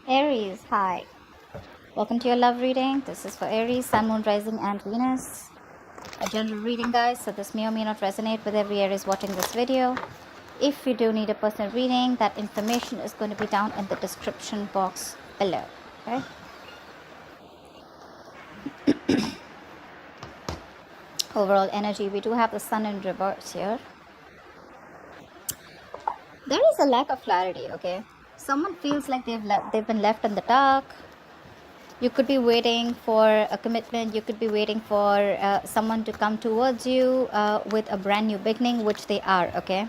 Aries, hi. Welcome to your love reading. This is for Aries, Sun, Moon, Rising, and Venus. A general reading, guys, so this may or may not resonate with every Aries watching this video. If you do need a personal reading, that information is going to be down in the description box below. Okay? Overall energy, we do have the Sun in reverse here. There is a lack of clarity, okay? Someone feels like they've been left in the dark. You could be waiting for a commitment. You could be waiting for someone to come towards you with a brand new beginning, which they are, okay?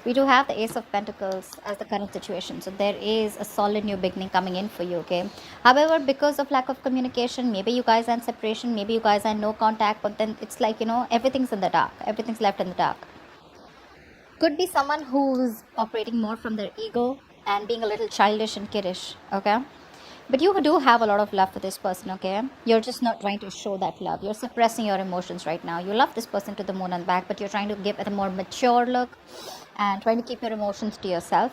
We do have the Ace of Pentacles as the current situation. So there is a solid new beginning coming in for you, okay? However, because of lack of communication, maybe you guys are in separation, maybe you guys are in no contact, but then it's like, everything's in the dark. Everything's left in the dark. Could be someone who's operating more from their ego and being a little childish and kiddish, okay? But you do have a lot of love for this person, okay? You're just not trying to show that love. You're suppressing your emotions right now. You love this person to the moon and back, but you're trying to give it a more mature look and trying to keep your emotions to yourself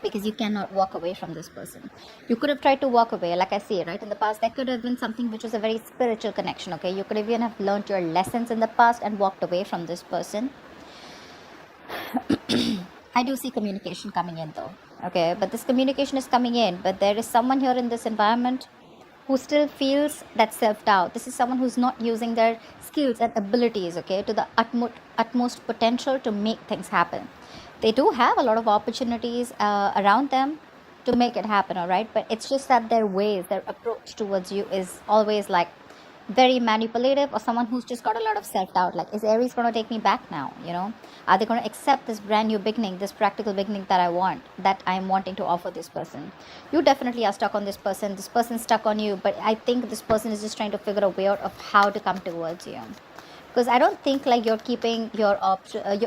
because you cannot walk away from this person. You could have tried to walk away, like I say, right? In the past, that could have been something which was a very spiritual connection, okay? You could even have learned your lessons in the past and walked away from this person. I do see communication coming in though, okay? But this communication is coming in, but there is someone here in this environment who still feels that self-doubt. This is someone who's not using their skills and abilities, okay, to the utmost potential to make things happen. They do have a lot of opportunities around them to make it happen, all right? But it's just that their ways, their approach towards you is always like very manipulative, or someone who's just got a lot of self-doubt, like, is Aries going to take me back now? Are they going to accept this brand new beginning, this practical beginning that I'm wanting to offer this person? You definitely are stuck on this person's stuck on you, but I think this person is just trying to figure a way out of how to come towards you, because I don't think like you're keeping your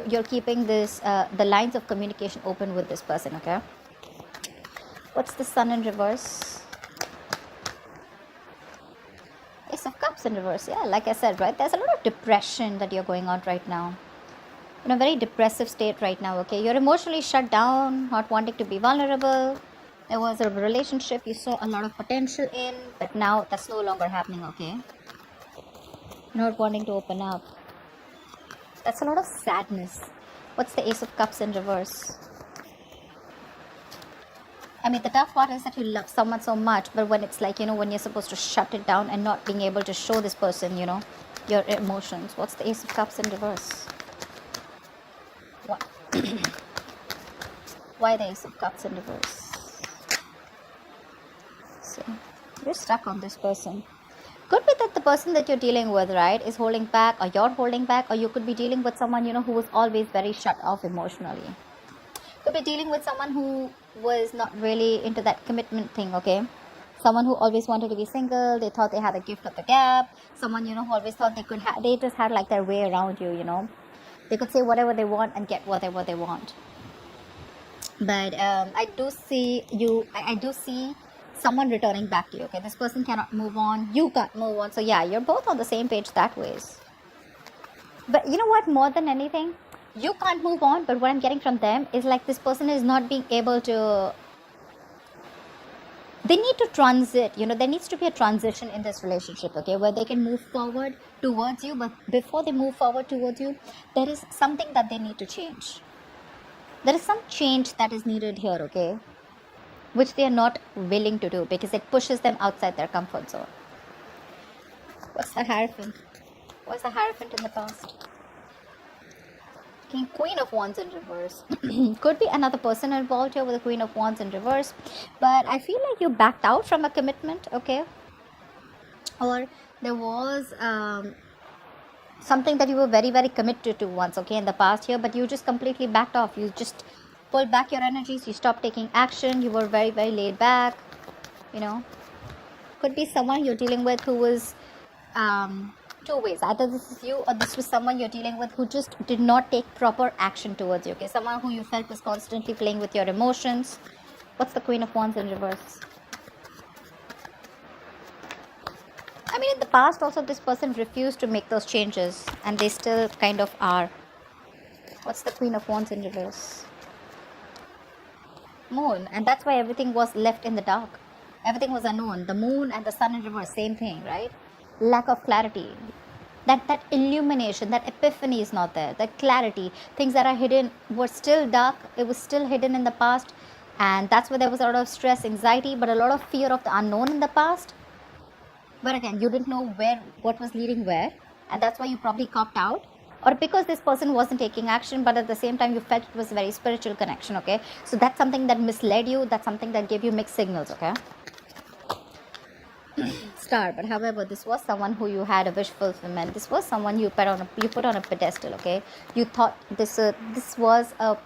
you're keeping this the lines of communication open with this person, okay? What's the Sun in reverse? Ace of Cups in reverse. Yeah, like I said, right? There's a lot of depression that you're going on right now. In a very depressive state right now, okay? You're emotionally shut down, not wanting to be vulnerable. There was a relationship you saw a lot of potential in, but now that's no longer happening, okay? Not wanting to open up. That's a lot of sadness. What's the Ace of Cups in reverse? I mean, the tough part is that you love someone so much, but when it's like, when you're supposed to shut it down and not being able to show this person, your emotions. What's the Ace of Cups in reverse? What? Why the Ace of Cups in reverse? So, you're stuck on this person. Could be that the person that you're dealing with, right, is holding back, or you're holding back, or you could be dealing with someone, who was always very shut off emotionally. Could be dealing with someone who was not really into that commitment thing, okay? Someone who always wanted to be single. They thought they had a gift of the gap. Someone, who always thought they just had like their way around you, They could say whatever they want and get whatever they want. But I do see someone returning back to you, okay? This person cannot move on. You can't move on. So yeah, you're both on the same page that ways. But you know what? More than anything, you can't move on, but what I'm getting from them is like this person is not being able to, they need to transit, there needs to be a transition in this relationship, okay, where they can move forward towards you, but before they move forward towards you, there is something that they need to change. There is some change that is needed here, okay, which they are not willing to do because it pushes them outside their comfort zone. What's the Hierophant? What's the Hierophant in the past? Queen of Wands in reverse. Could be another person involved here with the Queen of Wands in reverse, but I feel like you backed out from a commitment, okay? Or there was something that you were very, very committed to once, okay, in the past year, but you just completely backed off. You just pulled back your energies. You stopped taking action. You were very, very laid back, Could be someone you're dealing with who was two ways. Either this is you or this was someone you're dealing with who just did not take proper action towards you, okay? Someone who you felt was constantly playing with your emotions. What's the Queen of Wands in reverse? I mean, in the past also this person refused to make those changes and they still kind of are. What's the Queen of Wands in reverse? Moon. And that's why everything was left in the dark. Everything was unknown. The moon and the sun in reverse, same thing, right? Lack of clarity. That illumination, that epiphany is not there. That clarity, things that are hidden were still dark. It was still hidden in the past. And that's why there was a lot of stress, anxiety, but a lot of fear of the unknown in the past. But again, you didn't know what was leading where. And that's why you probably copped out. Or because this person wasn't taking action, but at the same time you felt it was a very spiritual connection, okay? So that's something that misled you. That's something that gave you mixed signals, okay? Star. But however, this was someone who you had a wish fulfillment. This was someone you put on a pedestal, okay? You thought this was a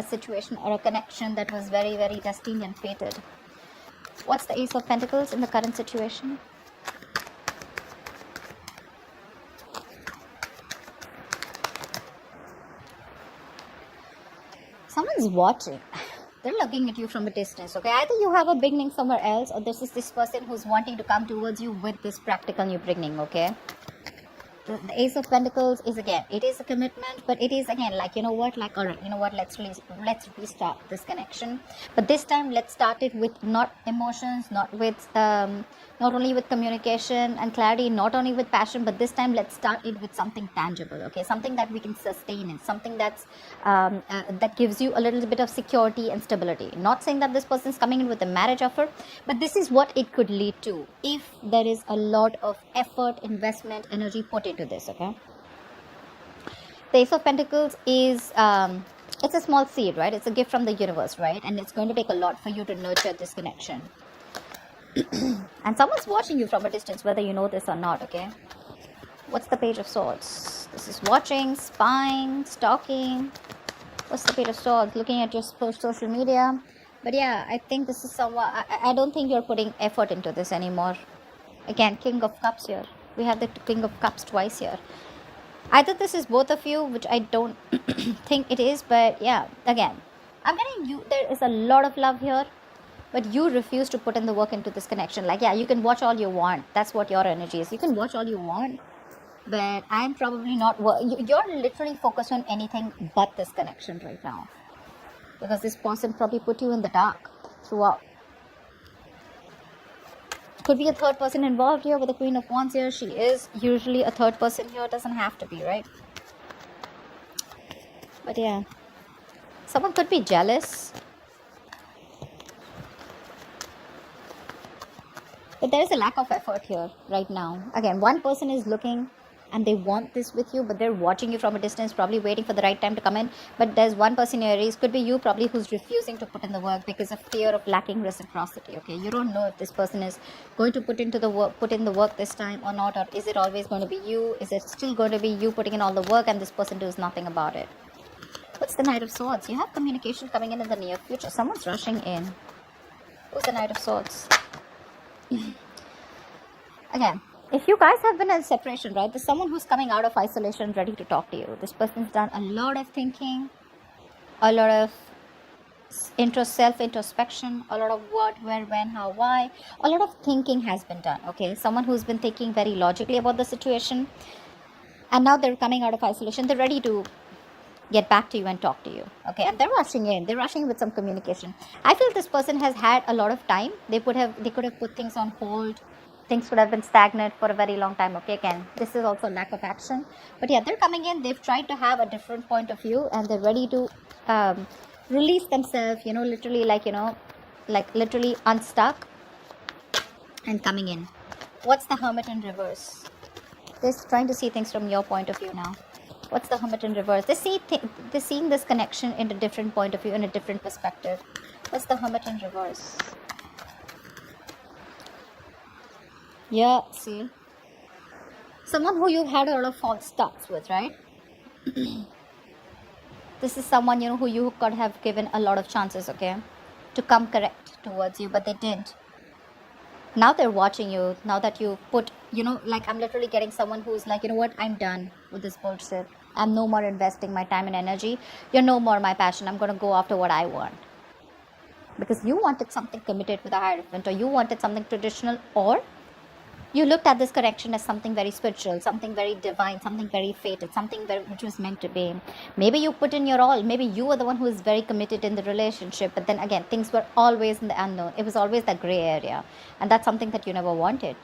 situation or a connection that was very, very destined and fated. What's the Ace of Pentacles in the current situation? Someone's watching. They're looking at you from a distance, okay? Either you have a beginning somewhere else, or this is this person who's wanting to come towards you with this practical new beginning, okay? The Ace of Pentacles is, again, it is a commitment, but it is, again, like, you know what, like, all right, you know what, let's restart this connection. But this time, let's start it with not emotions, not only with communication and clarity, not only with passion, but this time let's start it with something tangible, okay? Something that we can sustain in, something that's that gives you a little bit of security and stability. Not saying that this person's coming in with a marriage offer, but this is what it could lead to if there is a lot of effort, investment, energy put into this, okay? The Ace of Pentacles is it's a small seed, right? It's a gift from the universe, right? And it's going to take a lot for you to nurture this connection. And someone's watching you from a distance, whether you know this or not, okay? What's the Page of Swords? This is watching, spying, stalking. What's the Page of Swords? Looking at your social media. But yeah, I think this is someone, I don't think you're putting effort into this anymore. Again, King of Cups here. We have the King of Cups twice here. Either this is both of you, which I don't think it is, but yeah, again, I'm getting you, there is a lot of love here, but you refuse to put in the work into this connection. Like, yeah, you can watch all you want. That's what your energy is. You can watch all you want, but I'm probably not, you're literally focused on anything but this connection right now. Because this person probably put you in the dark throughout. Could be a third person involved here with the Queen of Wands here. She is usually a third person here. Doesn't have to be, right? But yeah. Someone could be jealous. But there is a lack of effort here right now. Again, one person is looking and they want this with you, but they're watching you from a distance, probably waiting for the right time to come in. But there's one person in Aries, could be you probably, who's refusing to put in the work because of fear of lacking reciprocity, okay? You don't know if this person is going to put in the work this time or not, or is it always going to be you? Is it still going to be you putting in all the work and this person does nothing about it? What's the Knight of Swords? You have communication coming in the near future. Someone's rushing in. Who's the Knight of Swords? Again, if you guys have been in separation, right, there's someone who's coming out of isolation ready to talk to you. This person's done a lot of thinking, a lot of self-introspection, a lot of what, where, when, how, why. A lot of thinking has been done, okay? Someone who's been thinking very logically about the situation, and now they're coming out of isolation. They're ready to get back to you and talk to you, okay? And they're rushing in. They're rushing with some communication. I feel this person has had a lot of time. They could have put things on hold. Things could have been stagnant for a very long time, okay? Again, this is also lack of action. But yeah, they're coming in. They've tried to have a different point of view, and they're ready to release themselves, you know, literally, like, you know, like literally unstuck and coming in. What's the Hermit in reverse? They're trying to see things from your point of view now. What's the Hermit in reverse? They're seeing this connection in a different point of view, in a different perspective. What's the Hermit in reverse? Yeah, see? Someone who you've had a lot of false starts with, right? This is someone, you know, who you could have given a lot of chances, okay, to come correct towards you, but they didn't. Now they're watching you. Now that you put, you know, like, I'm literally getting someone who's like, you know what, I'm done with this bullshit. I'm no more investing my time and energy. You're no more my passion. I'm going to go after what I want. Because you wanted something committed with a hierophant, or you wanted something traditional, or You looked at this connection as something very spiritual, something very divine, something very fated, something very, which was meant to be. Maybe you put in your all. Maybe you were the one who is very committed in the relationship. But then again, things were always in the unknown. It was always that gray area. And that's something that you never wanted.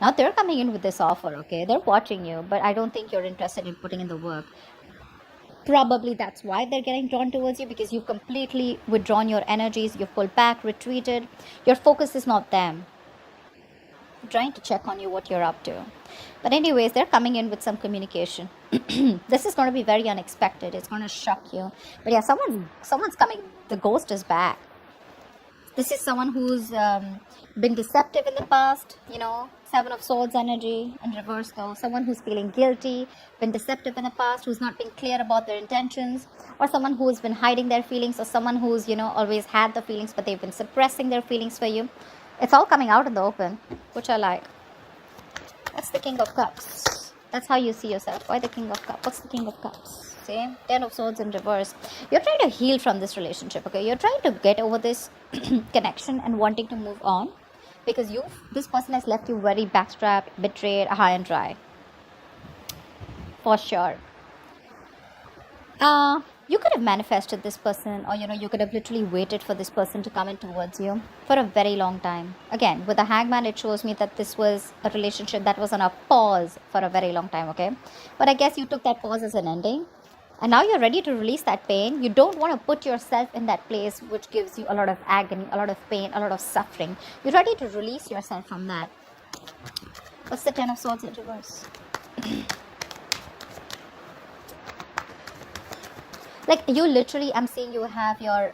Now they're coming in with this offer, okay? They're watching you, but I don't think you're interested in putting in the work. Probably that's why they're getting drawn towards you, because you've completely withdrawn your energies, you've pulled back, retreated. Your focus is not them. They're trying to check on you, what you're up to. But anyways, they're coming in with some communication. This is going to be very unexpected. It's going to shock you. But yeah, someone's coming. The ghost is back. This is someone who's been deceptive in the past, you know, Seven of Swords energy in reverse though. Someone who's feeling guilty, been deceptive in the past, who's not been clear about their intentions, or someone who's been hiding their feelings, or someone who's, you know, always had the feelings, but they've been suppressing their feelings for you. It's all coming out in the open, which I like. That's the King of Cups. That's how you see yourself. Why the King of Cups? What's the King of Cups? See? Ten of Swords in reverse. You're trying to heal from this relationship, okay? You're trying to get over this connection and wanting to move on, because this person has left you very backstrapped, betrayed, high and dry. For sure. You could have manifested this person, or, you know, you could have literally waited for this person to come in towards you for a very long time. Again, with the Hangman, it shows me that this was a relationship that was on a pause for a very long time, okay? But I guess you took that pause as an ending. And now you're ready to release that pain. You don't want to put yourself in that place which gives you a lot of agony, a lot of pain, a lot of suffering. You're ready to release yourself from that. What's the Ten of Swords in reverse? Like, you literally, I'm seeing you have your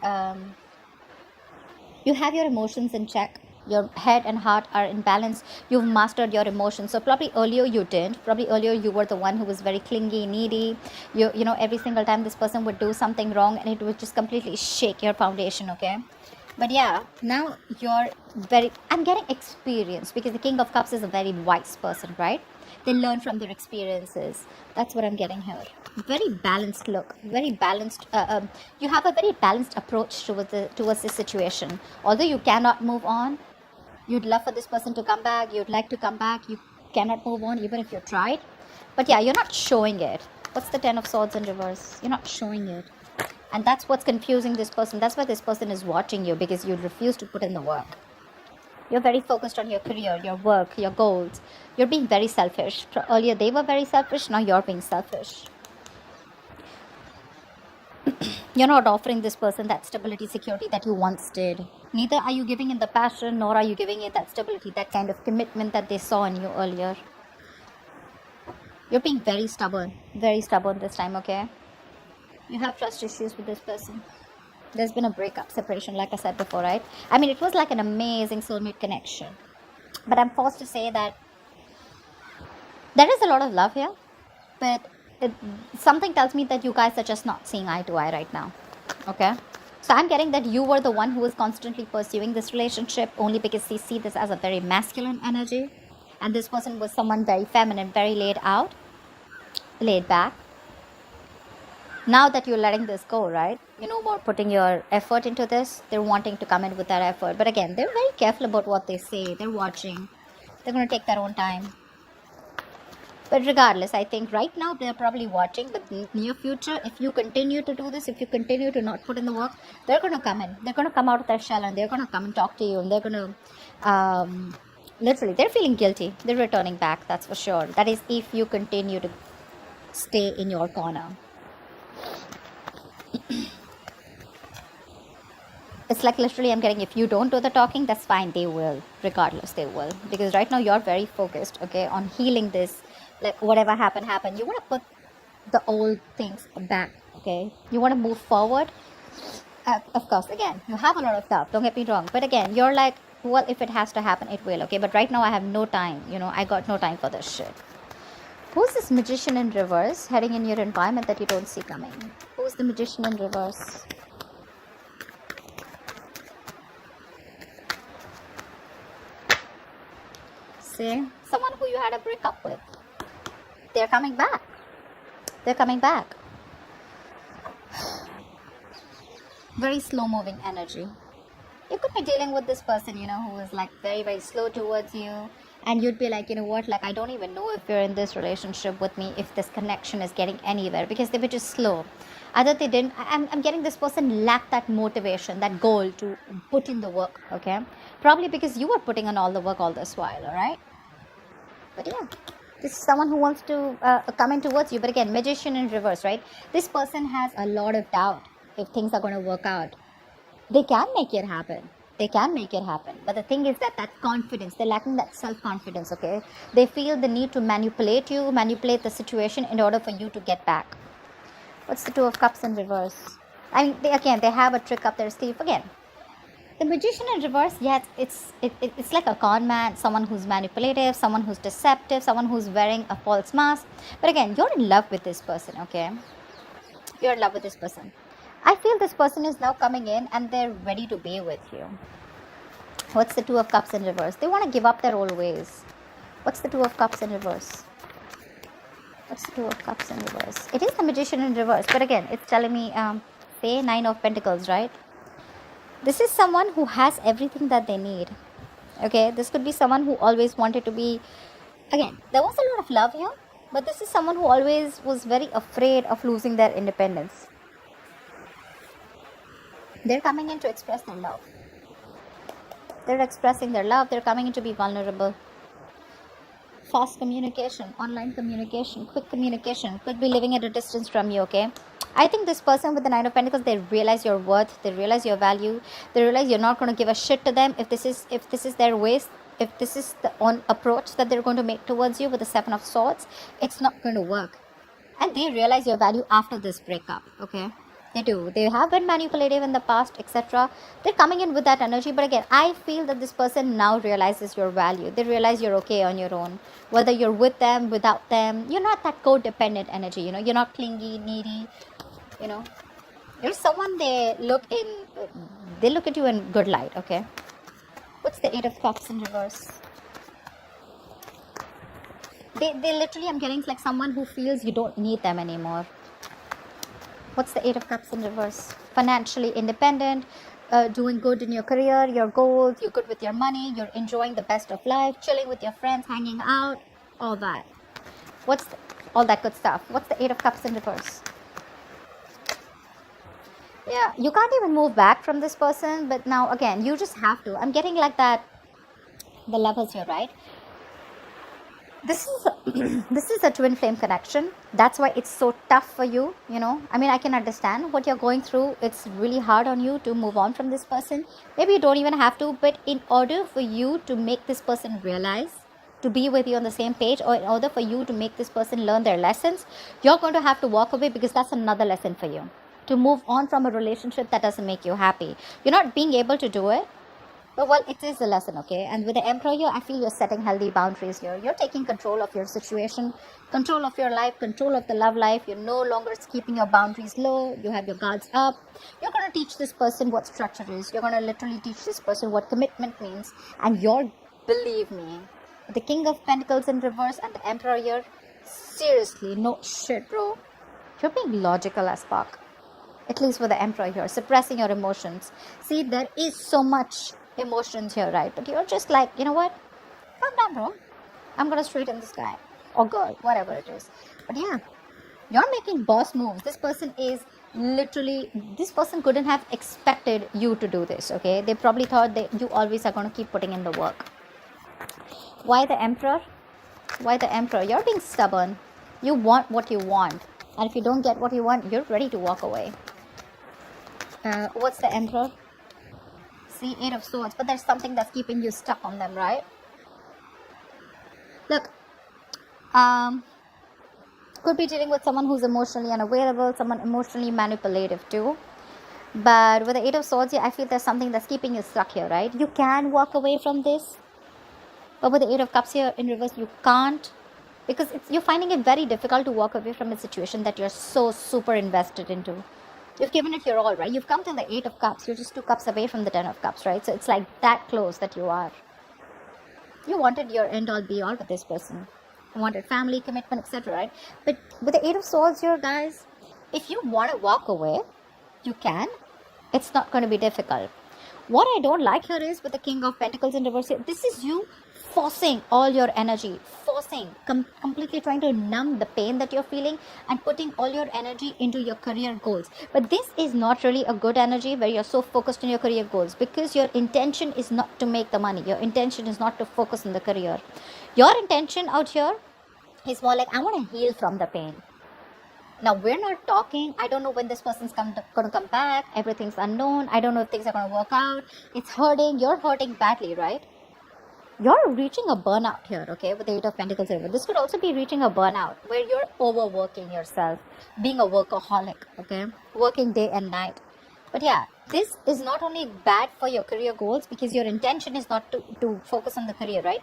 emotions in check. Your head and heart are in balance. You've mastered your emotions. So probably earlier you didn't. Probably earlier you were the one who was very clingy, needy. You know, every single time this person would do something wrong, and it would just completely shake your foundation, okay? But yeah, now I'm getting experience, because the King of Cups is a very wise person, right? They learn from their experiences. That's what I'm getting here. Very balanced look, very balanced. You have a very balanced approach towards this situation. Although you cannot move on, you'd love for this person to come back. You'd like to come back. You cannot move on even if you tried. But yeah, you're not showing it. What's the Ten of Swords in reverse? You're not showing it. And that's what's confusing this person. That's why this person is watching you, because you refuse to put in the work. You're very focused on your career, your work, your goals. You're being very selfish. Earlier they were very selfish. Now you're being selfish. You're not offering this person that stability, security that you once did. Neither are you giving it the passion, nor are you giving it that stability, that kind of commitment that they saw in you earlier. You're being very stubborn this time, okay? You have trust issues with this person. There's been a breakup, separation, like I said before, right? I mean, it was like an amazing soulmate connection. But I'm forced to say that there is a lot of love here, but something tells me that you guys are just not seeing eye to eye right now, okay? So I'm getting that you were the one who was constantly pursuing this relationship only because they see this as a very masculine energy, and this person was someone very feminine, very laid back. Now that you're letting this go, right? You're no more putting your effort into this. They're wanting to come in with that effort. But again, they're very careful about what they say. They're watching. They're going to take their own time. But regardless, I think right now they're probably watching. But in the near future, if you continue to do this, if you continue to not put in the work, they're going to come in. They're going to come out of their shell, and they're going to come and talk to you. And they're going to, literally, they're feeling guilty. They're returning back, that's for sure. That is if you continue to stay in your corner. It's like literally I'm getting, if you don't do the talking, that's fine, they will. Regardless, they will. Because right now you're very focused, okay, on healing this. Like, whatever happened. You want to put the old things back, okay? You want to move forward. Of course, again, you have a lot of love, don't get me wrong. But again, you're like, well, if it has to happen, it will, okay? But right now I have no time, I got no time for this shit. Who's this Magician in reverse heading in your environment that you don't see coming? Who's the Magician in reverse? See? Someone who you had a breakup with. They're coming back. They're coming back. Very slow moving energy. You could be dealing with this person, who is like very, very slow towards you. And you'd be like, you know what, like, I don't even know if you're in this relationship with me, if this connection is getting anywhere, because they were just slow. Either they didn't, I'm getting this person lacked that motivation, that goal to put in the work, okay? Probably because you were putting in all the work all this while, all right? But yeah, this is someone who wants to come in towards you. But again, magician in reverse, right? This person has a lot of doubt if things are going to work out. They can make it happen. They can make it happen. But the thing is that confidence, they're lacking that self-confidence, okay? They feel the need to manipulate you, manipulate the situation in order for you to get back. What's the Two of Cups in reverse? I mean, they have a trick up their sleeve. Again, the magician in reverse, yes, it's like a con man, someone who's manipulative, someone who's deceptive, someone who's wearing a false mask. But again, you're in love with this person, okay? You're in love with this person. I feel this person is now coming in and they're ready to be with you. What's the Two of Cups in reverse? They want to give up their old ways. What's the Two of Cups in reverse? What's the Two of Cups in reverse? It is the magician in reverse. But again, it's telling me, say, Nine of Pentacles, right? This is someone who has everything that they need. Okay, this could be someone who always wanted to be... Again, there was a lot of love here. But this is someone who always was very afraid of losing their independence. They're coming in to express their love. They're expressing their love. They're coming in to be vulnerable. Fast communication, online communication, quick communication. Could be living at a distance from you, okay? I think this person with the Nine of Pentacles, they realize your worth. They realize your value. They realize you're not going to give a shit to them if this is their ways. If this is the approach that they're going to make towards you with the Seven of Swords, it's not going to work. And they realize your value after this breakup, okay? They do. They have been manipulative in the past, etc. They're coming in with that energy. But again, I feel that this person now realizes your value. They realize you're okay on your own. Whether you're with them, without them, you're not that codependent energy, you know. You're not clingy, needy, you know. You're someone they look at you in good light, okay? What's the Eight of Cups in reverse? They literally, I'm getting like someone who feels you don't need them anymore. What's the Eight of Cups in reverse? Financially independent, doing good in your career, your goals, you're good with your money, you're enjoying the best of life, chilling with your friends, hanging out, all that. All that good stuff. What's the Eight of Cups in reverse? Yeah, you can't even move back from this person, but now again, you just have to. I'm getting like that, the Lovers here, right? This is a twin flame connection. That's why it's so tough for you, you know. I mean, I can understand what you're going through. It's really hard on you to move on from this person. Maybe you don't even have to, but in order for you to make this person realize, to be with you on the same page, or in order for you to make this person learn their lessons, you're going to have to walk away, because that's another lesson for you. To move on from a relationship that doesn't make you happy. You're not being able to do it. But well, it is a lesson, okay? And with the Emperor here, I feel you're setting healthy boundaries here. You're taking control of your situation, control of your life, control of the love life. You're no longer keeping your boundaries low. You have your guards up. You're going to teach this person what structure is. You're going to literally teach this person what commitment means. And believe me, the King of Pentacles in reverse and the Emperor here, seriously, no shit, bro. You're being logical as fuck. At least with the Emperor here, suppressing your emotions. See, there is so much emotions here, right? But you're just like, you know what? Calm down, bro. I'm gonna straighten this guy. Or girl, whatever it is. But yeah, you're making boss moves. This person couldn't have expected you to do this, okay? They probably thought that you always are gonna keep putting in the work. Why the Emperor? Why the Emperor? You're being stubborn. You want what you want. And if you don't get what you want, you're ready to walk away. What's the Emperor? See, Eight of Swords, but there's something that's keeping you stuck on them, right? Look, could be dealing with someone who's emotionally unavailable, someone emotionally manipulative too. But with the Eight of Swords here, I feel there's something that's keeping you stuck here, right? You can walk away from this, but with the Eight of Cups here in reverse, you can't, because you're finding it very difficult to walk away from a situation that you're so super invested into. You've given it your all, right? You've come to the Eight of Cups. You're just 2 cups away from the 10 of Cups, right? So it's like that close that you are. You wanted your end all be all with this person. You wanted family, commitment, etc., right? But with the Eight of Swords here, guys, if you want to walk away, you can. It's not going to be difficult. What I don't like here is with the King of Pentacles in reverse, this is you forcing all your energy, completely trying to numb the pain that you're feeling and putting all your energy into your career goals. But this is not really a good energy where you're so focused on your career goals, because your intention is not to make the money. Your intention is not to focus on the career. Your intention out here is more like, I want to heal from the pain. Now, we're not talking, I don't know when this person's going to come back. Everything's unknown. I don't know if things are going to work out. It's hurting. You're hurting badly, right? You're reaching a burnout here, okay, with the Eight of Pentacles. This could also be reaching a burnout where you're overworking yourself, being a workaholic, okay, working day and night. But yeah, this is not only bad for your career goals, because your intention is not to focus on the career, right?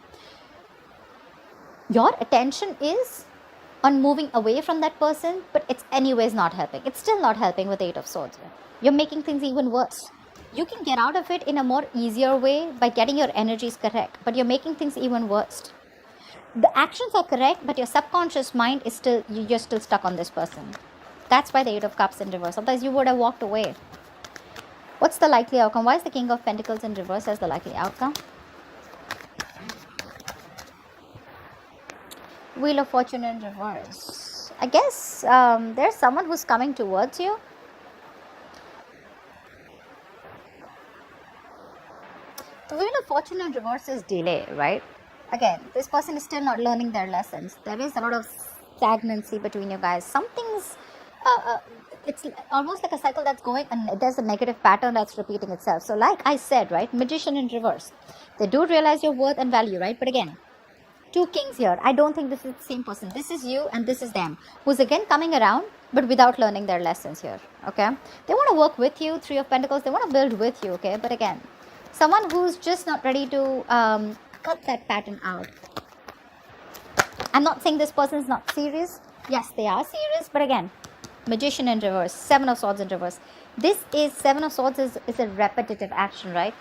Your attention is on moving away from that person, but it's anyways not helping. It's still not helping with the Eight of Swords. You're making things even worse. You can get out of it in a more easier way by getting your energies correct, but you're making things even worse. The actions are correct, but your subconscious mind is still, you're still stuck on this person. That's why the Eight of Cups in reverse. Otherwise you would have walked away. What's the likely outcome? Why is the King of Pentacles in reverse as the likely outcome? Wheel of Fortune in reverse. I guess there's someone who's coming towards you. The Wheel of Fortune in reverse is delay, right? Again, this person is still not learning their lessons. There is a lot of stagnancy between you guys. Something's, it's almost like a cycle that's going, and there's a negative pattern that's repeating itself. So like I said, right, Magician in reverse. They do realize your worth and value, right? But again, two kings here. I don't think this is the same person. This is you and this is them, who's again coming around, but without learning their lessons here, okay? They want to work with you, Three of Pentacles. They want to build with you, okay? But again, someone who's just not ready to cut that pattern out. I'm not saying this person is not serious. Yes, they are serious, but again, Magician in reverse, Seven of Swords in reverse. This is, Seven of Swords is a repetitive action, right?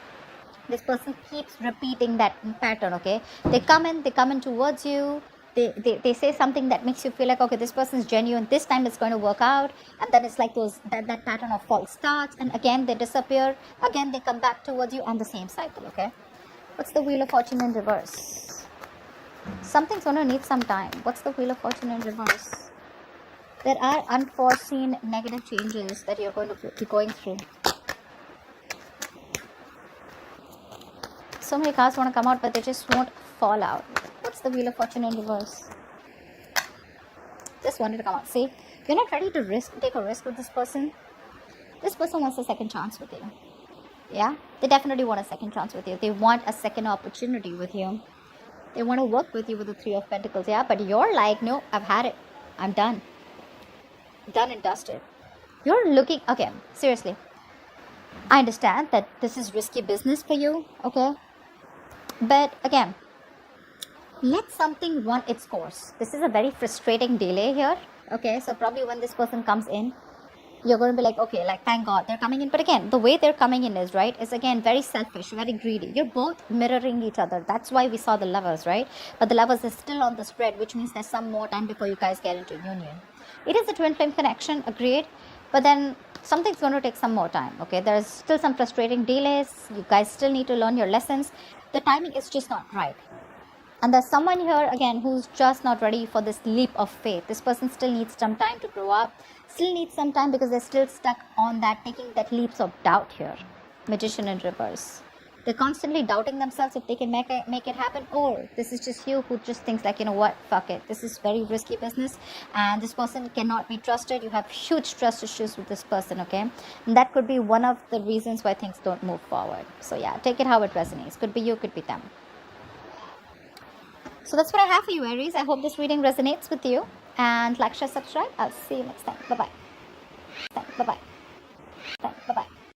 This person keeps repeating that pattern, okay? They come in towards you. They say something that makes you feel like, okay, this person is genuine. This time it's going to work out. And then it's like that pattern of false starts. And again, they disappear. Again, they come back towards you, and the same cycle, okay? What's the Wheel of Fortune in reverse? Something's going to need some time. What's the Wheel of Fortune in reverse? There are unforeseen negative changes that you're going to be going through. So many cards want to come out, but they just won't fall out. What's the Wheel of Fortune in reverse? Just wanted to come out. See, you're not ready to take a risk with this person. This person wants a second chance with you. Yeah, they definitely want a second chance with you. They want a second opportunity with you. They want to work with you with the Three of Pentacles. Yeah, but you're like, no, I've had it. I'm done. Done and dusted. You're looking, okay, seriously. I understand that this is risky business for you, okay? But again, let something run its course. This is a very frustrating delay here, okay? So probably when this person comes in, you're going to be like, okay, like, thank God they're coming in. But again, the way they're coming in is, right, is again very selfish, very greedy. You're both mirroring each other. That's why we saw the Lovers, right? But the Lovers is still on the spread, which means there's some more time before you guys get into union. It is a twin flame connection, agreed. But then something's going to take some more time, okay? There's still some frustrating delays. You guys still need to learn your lessons. The timing is just not right. And there's someone here, again, who's just not ready for this leap of faith. This person still needs some time to grow up. Still needs some time because they're still stuck on that, taking that leaps of doubt here. Magician in reverse. They're constantly doubting themselves if they can make it happen. Or this is just you who just thinks like, you know what, fuck it. This is very risky business. And this person cannot be trusted. You have huge trust issues with this person, okay? And that could be one of the reasons why things don't move forward. So yeah, take it how it resonates. Could be you, could be them. So that's what I have for you, Aries. I hope this reading resonates with you. And like, share, subscribe. I'll see you next time. Bye-bye.